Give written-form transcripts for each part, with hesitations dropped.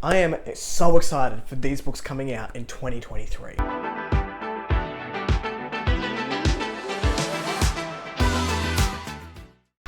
I am so excited for these books coming out in 2023.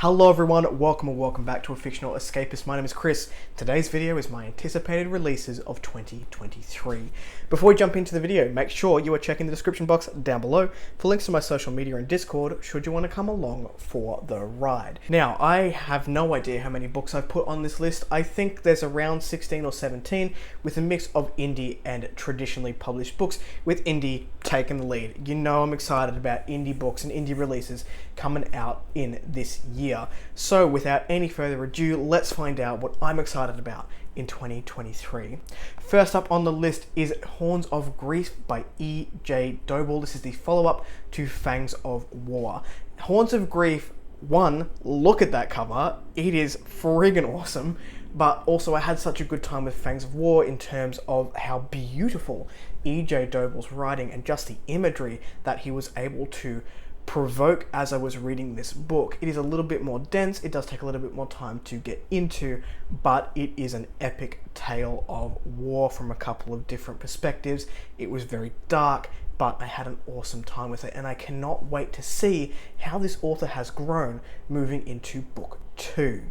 Hello everyone, welcome back to A Fictional Escapist. My name is Kris. Today's video is my anticipated releases of 2023. Before we jump into the video, make sure you are checking the description box down below for links to my social media and Discord should you want to come along for the ride. Now, I have no idea how many books I've put on this list. I think there's around 16 or 17 with a mix of indie and traditionally published books, with indie taking the lead. You know I'm excited about indie books and indie releases coming out in this year. So without any further ado, let's find out what I'm excited about in 2023. First up on the list is Horns of Grief by E.J. Dobell. This is the follow-up to Fangs of War. Horns of Grief 1, look at that cover. It is friggin' awesome. But also I had such a good time with Fangs of War in terms of how beautiful E.J. Dobell's writing and just the imagery that he was able to provoke as I was reading this book. It is a little bit more dense, it does take a little bit more time to get into, but it is an epic tale of war from a couple of different perspectives. It was very dark, but I had an awesome time with it, and I cannot wait to see how this author has grown moving into book 2.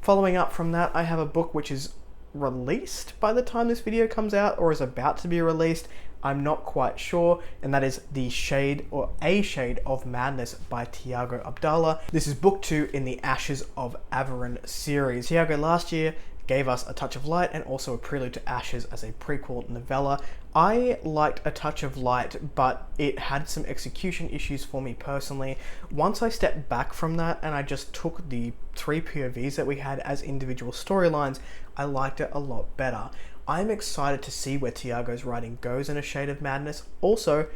Following up from that, I have a book which is released by the time this video comes out, or is about to be released. I'm not quite sure, and that is The Shade, or A Shade of Madness by Tiago Abdallah. This is book 2 in the Ashes of Averin series. Tiago last year gave us A Touch of Light and also A Prelude to Ashes as a prequel novella. I liked A Touch of Light, but it had some execution issues for me personally. Once I stepped back from that and I just took the 3 POVs that we had as individual storylines, I liked it a lot better. I'm excited to see where Tiago's writing goes in A Shade of Madness. Also,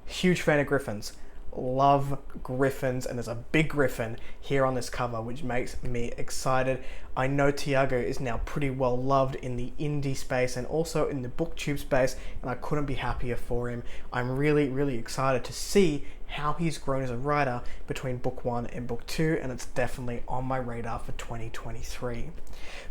huge fan of griffins. Love griffins, and there's a big griffin here on this cover, which makes me excited. I know Tiago is now pretty well loved in the indie space and also in the booktube space, and I couldn't be happier for him. I'm really excited to see how he's grown as a writer between book 1 and book 2, and it's definitely on my radar for 2023.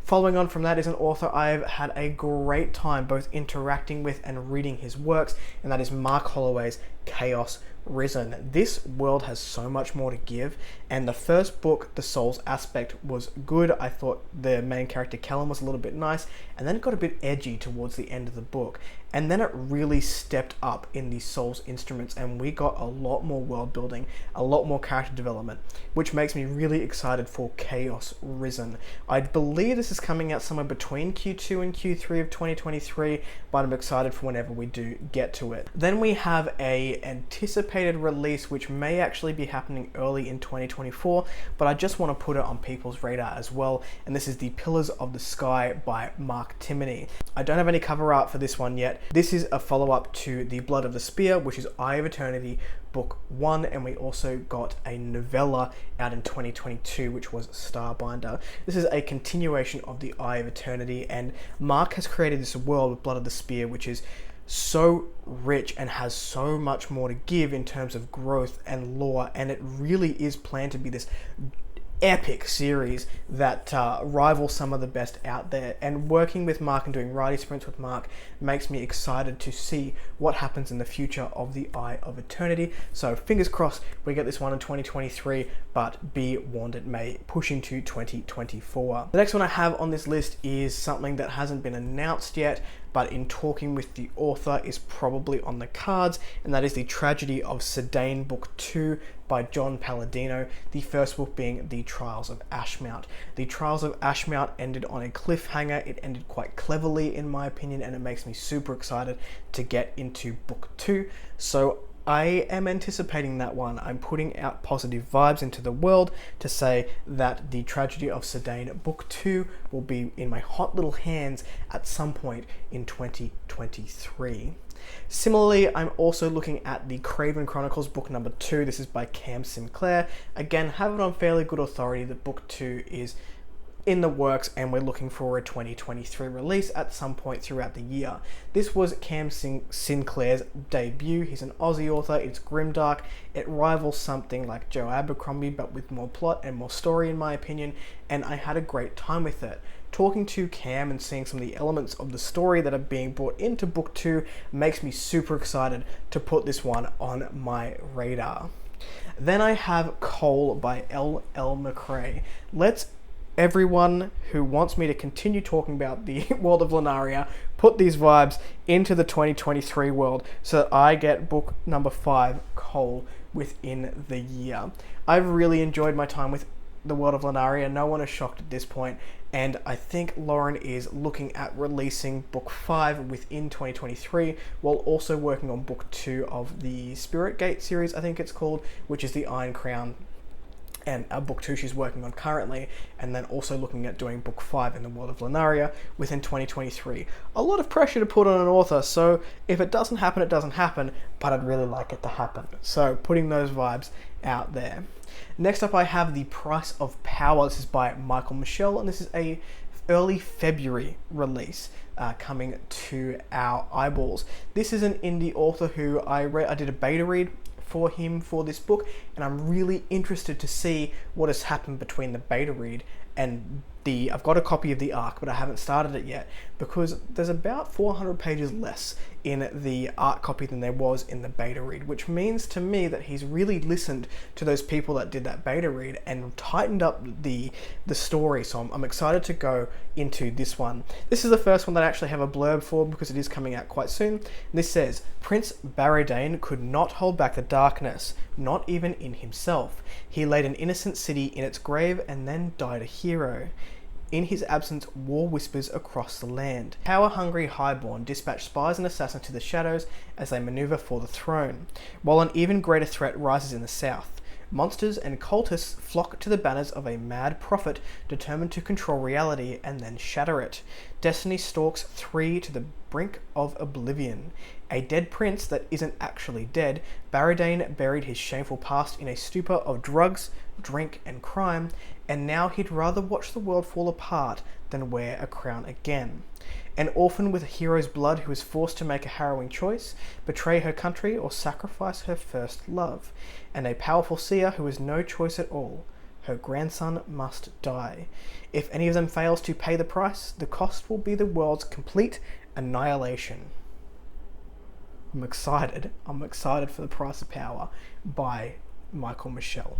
Following on from that is an author I've had a great time both interacting with and reading his works, and that is Mark Holloway's Chaos Risen. This world has so much more to give, and the first book, The Souls Aspect, was good. I thought the main character Callum was a little bit nice, and then it got a bit edgy towards the end of the book, and then it really stepped up in the Souls Instruments, and we got a lot more world building, a lot more character development, which makes me really excited for Chaos Risen. I believe this is coming out somewhere between Q2 and Q3 of 2023, but I'm excited for whenever we do get to it. Then we have a anticipated release which may actually be happening early in 2024, but I just want to put it on people's radar as well, and this is The Pillars of the Sky by Mark Timoney. I don't have any cover art for this one yet. This is a follow-up to The Blood of the Spear, which is Eye of Eternity book 1, and we also got a novella out in 2022 which was Starbinder. This is a continuation of The Eye of Eternity, and Mark has created this world with Blood of the Spear which is so rich and has so much more to give in terms of growth and lore, and it really is planned to be this epic series that rivals some of the best out there. And working with Mark and doing writing sprints with Mark makes me excited to see what happens in the future of The Eye of Eternity. So fingers crossed we get this one in 2023, but be warned, it may push into 2024. The next one I have on this list is something that hasn't been announced yet, but in talking with the author is probably on the cards, and that is The Tragedy of Cedain book 2 by John Palladino, the first book being The Trials of Ashmount. The Trials of Ashmount ended on a cliffhanger. It ended quite cleverly in my opinion, and it makes me super excited to get into book 2. So I am anticipating that one. I'm putting out positive vibes into the world to say that The Tragedy of Cedain book 2 will be in my hot little hands at some point in 2023. Similarly, I'm also looking at the Kraven Chronicles book number 2. This is by Cam Sinclair. Again, have it on fairly good authority that book 2 is in the works, and we're looking for a 2023 release at some point throughout the year. This was Cam Sinclair's debut. He's an Aussie author. It's grimdark. It rivals something like Joe Abercrombie, but with more plot and more story in my opinion, and I had a great time with it. talking to Cam and seeing some of the elements of the story that are being brought into book 2 makes me super excited to put this one on my radar. Then I have Kohl by L.L. McRae. Let's everyone who wants me to continue talking about the world of Lunaria put these vibes into the 2023 world so that I get book number 5, Kohl, within the year. I've really enjoyed my time with the world of Lunaria. No one is shocked at this point, and I think Lauren is looking at releasing book 5 within 2023 while also working on book 2 of the Spirit Gate series, I think it's called, which is the Iron Crown, and book 2 she's working on currently, and then also looking at doing book 5 in the world of Lunaria within 2023. A lot of pressure to put on an author, so if it doesn't happen, it doesn't happen, but I'd really like it to happen. So putting those vibes out there. Next up I have The Price of Power. This is by Michael Michel, and this is a early February release coming to our eyeballs. This is an indie author who I did a beta read for him for this book, and I'm really interested to see what has happened between the beta read and I've got a copy of the ARC, but I haven't started it yet because there's about 400 pages less in the ARC copy than there was in the beta read, which means to me that he's really listened to those people that did that beta read and tightened up the story. So I'm excited to go into this one. This is the first one that I actually have a blurb for because it is coming out quite soon. And this says, Prince Cedain could not hold back the darkness, not even in himself. He laid an innocent city in its grave and then died a hero. In his absence, war whispers across the land. Power-hungry highborn dispatch spies and assassins to the shadows as they maneuver for the throne, while an even greater threat rises in the south. Monsters and cultists flock to the banners of a mad prophet determined to control reality and then shatter it. Destiny stalks 3 to the brink of oblivion. A dead prince that isn't actually dead, Cedain buried his shameful past in a stupor of drugs, drink, and crime, and now he'd rather watch the world fall apart than wear a crown again. An orphan with a hero's blood who is forced to make a harrowing choice, betray her country or sacrifice her first love, and a powerful seer who has no choice at all. Her grandson must die. If any of them fails to pay the price, the cost will be the world's complete annihilation. I'm excited. I'm excited for The Price of Power by Michael Michel.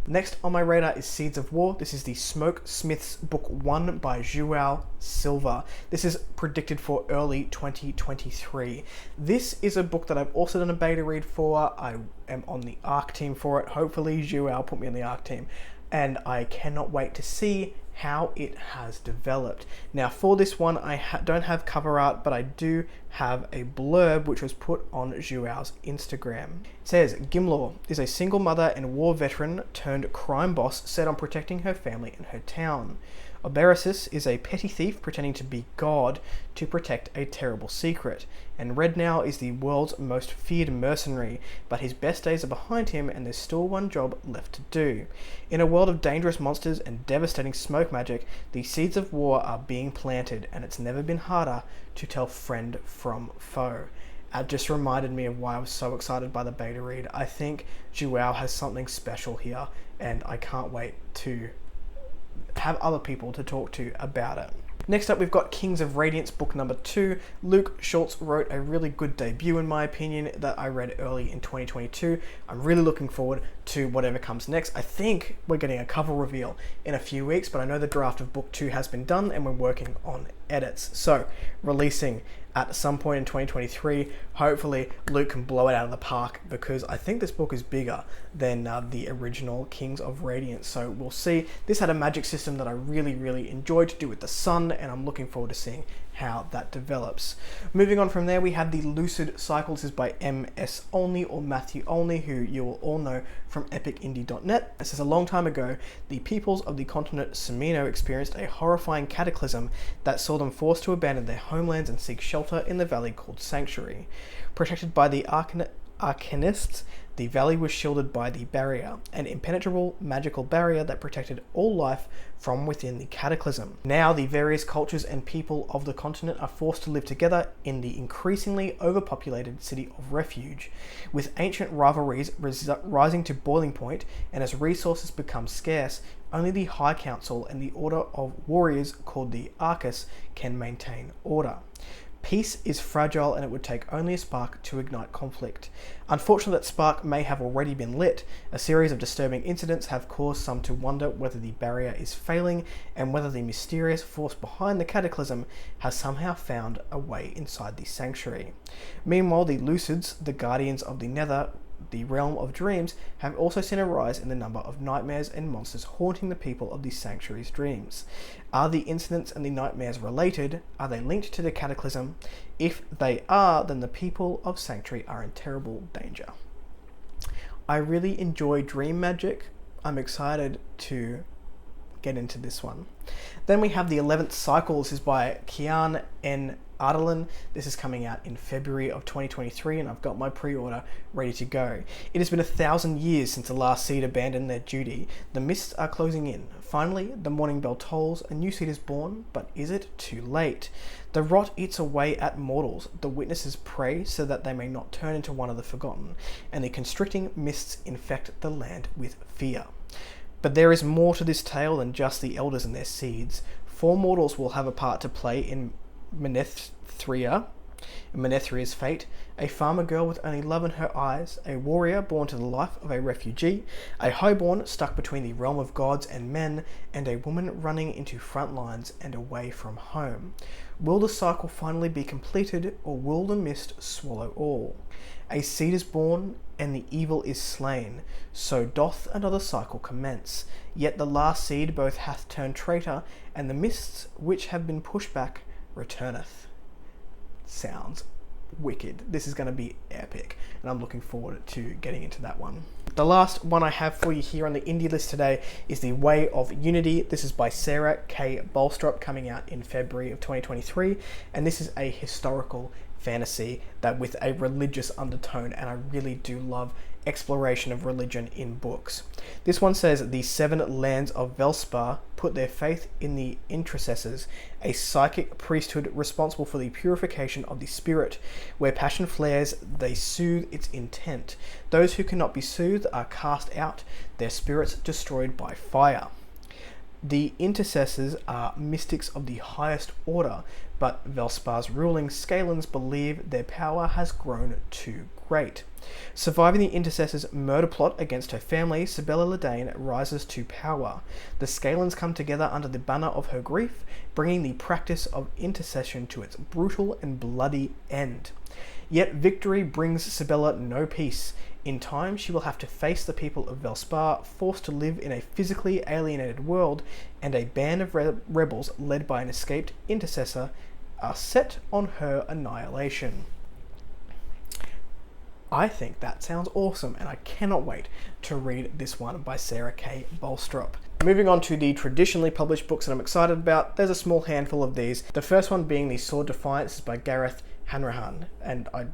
Next on my radar is Seeds of War. This is the Smoke Smiths Book 1 by João Silva. This is predicted for early 2023. This is a book that I've also done a beta read for. I am on the ARC team for it. Hopefully João put me on the ARC team. And I cannot wait to see how it has developed. Now for this one, I don't have cover art, but I do have a blurb which was put on Joao's Instagram. It says, Gimlor is a single mother and war veteran turned crime boss set on protecting her family and her town. Oberasis is a petty thief pretending to be God to protect a terrible secret, and Rednow is the world's most feared mercenary, but his best days are behind him and there's still one job left to do. In a world of dangerous monsters and devastating smoke magic, the seeds of war are being planted, and it's never been harder to tell friend from foe. It just reminded me of why I was so excited by the beta read. I think João has something special here, and I can't wait to have other people to talk to about it. Next up, we've got Kings of Radiance book number 2. Luke Schultz wrote a really good debut, in my opinion, that I read early in 2022. I'm really looking forward to whatever comes next. I think we're getting a cover reveal in a few weeks, but I know the draft of book 2 has been done and we're working on edits. So, releasing at some point in 2023. Hopefully Luke can blow it out of the park, because I think this book is bigger than the original Kings of Radiance. So we'll see. This had a magic system that I really enjoyed to do with the sun, and I'm looking forward to seeing how that develops. Moving on from there, we have the Lucid Cycle. This is by M.S. Olney, or Matthew Olney, who you will all know from epicindie.net. It says, a long time ago, the peoples of the continent Semino experienced a horrifying cataclysm that saw them forced to abandon their homelands and seek shelter in the valley called Sanctuary. Protected by the Arcanists, the valley was shielded by the Barrier, an impenetrable magical barrier that protected all life from within the cataclysm. Now the various cultures and people of the continent are forced to live together in the increasingly overpopulated city of refuge, with ancient rivalries rising to boiling point, and as resources become scarce, only the High Council and the Order of Warriors called the Arcus can maintain order. Peace is fragile and it would take only a spark to ignite conflict. Unfortunately, that spark may have already been lit. A series of disturbing incidents have caused some to wonder whether the barrier is failing and whether the mysterious force behind the cataclysm has somehow found a way inside the sanctuary. Meanwhile, the Lucids, the guardians of the Nether, the realm of dreams, have also seen a rise in the number of nightmares and monsters haunting the people of the sanctuary's dreams. Are the incidents and the nightmares related? Are they linked to the cataclysm? If they are, then the people of Sanctuary are in terrible danger. I really enjoy dream magic. I'm excited to get into this one. Then we have the 11th Cycle. This is by Kian N. Ardalan. This is coming out in February of 2023 and I've got my pre-order ready to go. It has been 1,000 years since the last seed abandoned their duty. The mists are closing in. Finally, the morning bell tolls, a new seed is born, but is it too late? The rot eats away at mortals. The witnesses pray so that they may not turn into one of the forgotten, and the constricting mists infect the land with fear. But there is more to this tale than just the elders and their seeds. 4 mortals will have a part to play in Menethria's fate, a farmer girl with only love in her eyes, a warrior born to the life of a refugee, a highborn stuck between the realm of gods and men, and a woman running into front lines and away from home. Will the cycle finally be completed, or will the mist swallow all? A seed is born, and the evil is slain, so doth another cycle commence. Yet the last seed both hath turned traitor, and the mists which have been pushed back returneth. Sounds wicked. This is going to be epic, and I'm looking forward to getting into that one. The last one I have for you here on the indie list today is The Way of Unity. This is by Sarah K. Bolstrop, coming out in February of 2023, and this is a historical fantasy that with a religious undertone, and I really do love exploration of religion in books. This one says the 7 lands of Velspar put their faith in the intercessors, a psychic priesthood responsible for the purification of the spirit. Where passion flares, they soothe its intent. Those who cannot be soothed are cast out, their spirits destroyed by fire. The intercessors are mystics of the highest order, but Velspar's ruling Scalans believe their power has grown too great. Surviving the intercessors' murder plot against her family, Sibella Ledain rises to power. The Scalans come together under the banner of her grief, bringing the practice of intercession to its brutal and bloody end. Yet victory brings Sibella no peace. In time, she will have to face the people of Velspar, forced to live in a physically alienated world, and a band of rebels led by an escaped intercessor are set on her annihilation. I think that sounds awesome, and I cannot wait to read this one by Sarah K. Bolstrop. Moving on to the traditionally published books that I'm excited about, there's a small handful of these. The first one being the Sword Defiant. This is by Gareth Hanrahan, and I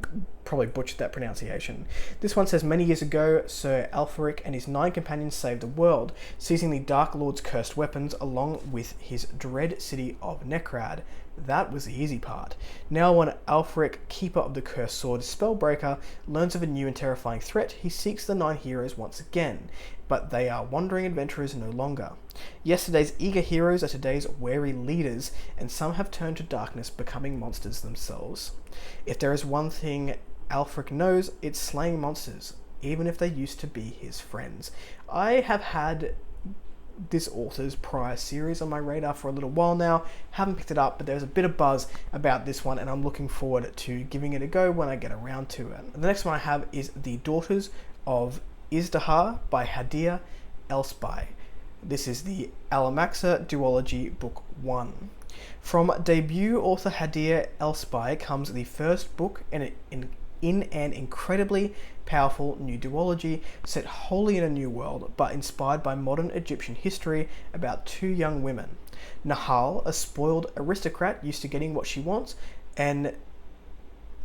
probably butchered that pronunciation. This one says, many years ago, Sir Alfaric and his 9 companions saved the world, seizing the Dark Lord's cursed weapons along with his dread city of Necrad. That was the easy part. Now when Alfaric, keeper of the cursed sword Spellbreaker, learns of a new and terrifying threat, he seeks the 9 heroes once again, but they are wandering adventurers no longer. Yesterday's eager heroes are today's wary leaders, and some have turned to darkness, becoming monsters themselves. If there is one thing Alfaric knows, it's slaying monsters, even if they used to be his friends. I have had this author's prior series on my radar for a little while now, haven't picked it up, but there's a bit of buzz about this one, and I'm looking forward to giving it a go when I get around to it. The next one I have is The Daughters of Izdihar by Hadir Elspai. This is the Alamaxa duology, book 1. From debut author Hadir Elspai comes the first book in an incredibly powerful new duology set wholly in a new world, but inspired by modern Egyptian history about 2 young women. Nahal, a spoiled aristocrat used to getting what she wants, and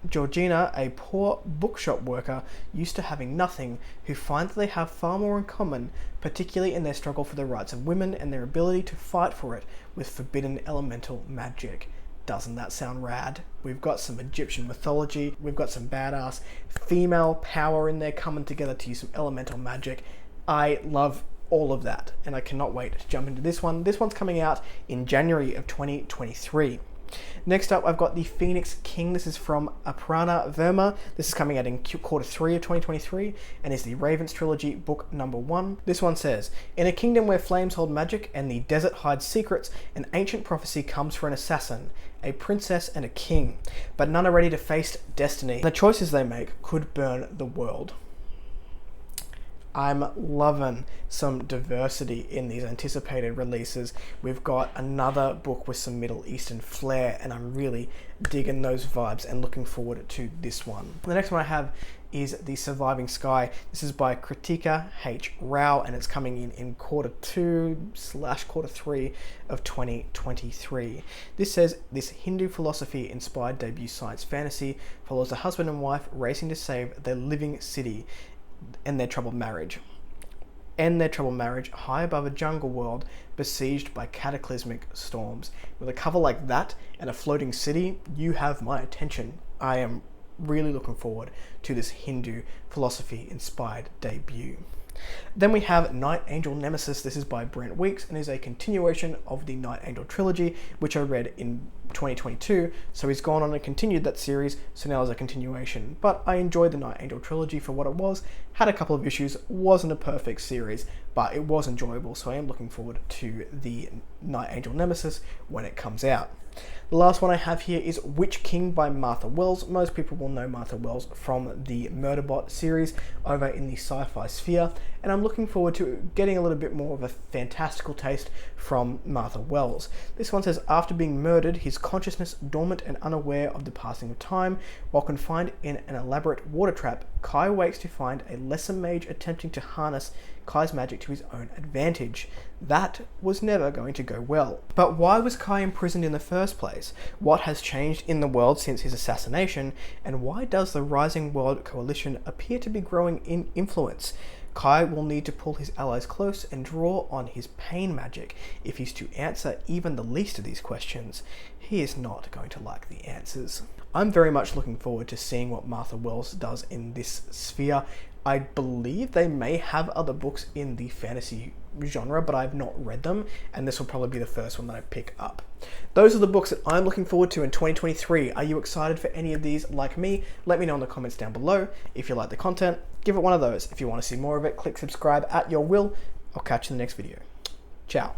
Georgina, a poor bookshop worker used to having nothing, who find that they have far more in common, particularly in their struggle for the rights of women and their ability to fight for it with forbidden elemental magic. Doesn't that sound rad? We've got some Egyptian mythology, we've got some badass female power in there coming together to use some elemental magic. I love all of that, and I cannot wait to jump into this one. This one's coming out in January of 2023. Next up, I've got The Phoenix King. This is from Aparna Verma. This is coming out in Q3 of 2023 and is the Ravens trilogy, book number 1. This one says, in a kingdom where flames hold magic and the desert hides secrets, an ancient prophecy comes for an assassin, a princess and a king, but none are ready to face destiny. The choices they make could burn the world. I'm loving some diversity in these anticipated releases. We've got another book with some Middle Eastern flair, and I'm really digging those vibes and looking forward to this one. The next one I have is The Surviving Sky. This is by Kritika H. Rao, and it's coming in Q2/Q3 of 2023. This says, this Hindu philosophy-inspired debut science fantasy follows a husband and wife racing to save their living city and their troubled marriage high above a jungle world besieged by cataclysmic storms. With a cover like that and a floating city, you have my attention. I am really looking forward to this Hindu philosophy inspired debut. Then we have Night Angel Nemesis. This is by Brent Weeks and is a continuation of the Night Angel trilogy, which I read in 2022. So he's gone on and continued that series, so now there's a continuation. But I enjoyed the Night Angel trilogy for what it was. Had a couple of issues, wasn't a perfect series, but it was enjoyable. So I am looking forward to the Night Angel Nemesis when it comes out. The last one I have here is Witch King by Martha Wells. Most people will know Martha Wells from the Murderbot series over in the sci-fi sphere, and I'm looking forward to getting a little bit more of a fantastical taste from Martha Wells. This one says, after being murdered, his consciousness dormant and unaware of the passing of time, while confined in an elaborate water trap, Kai wakes to find a lesser mage attempting to harness Kai's magic to his own advantage. That was never going to go well. But why was Kai imprisoned in the first place? What has changed in the world since his assassination? And why does the Rising World Coalition appear to be growing in influence? Kai will need to pull his allies close and draw on his pain magic if he's to answer even the least of these questions. He is not going to like the answers. I'm very much looking forward to seeing what Martha Wells does in this sphere. I believe they may have other books in the fantasy genre, but I've not read them, and this will probably be the first one that I pick up. Those are the books that I'm looking forward to in 2023. Are you excited for any of these like me? Let me know in the comments down below. If you like the content, give it one of those. If you want to see more of it, click subscribe at your will. I'll catch you in the next video. Ciao.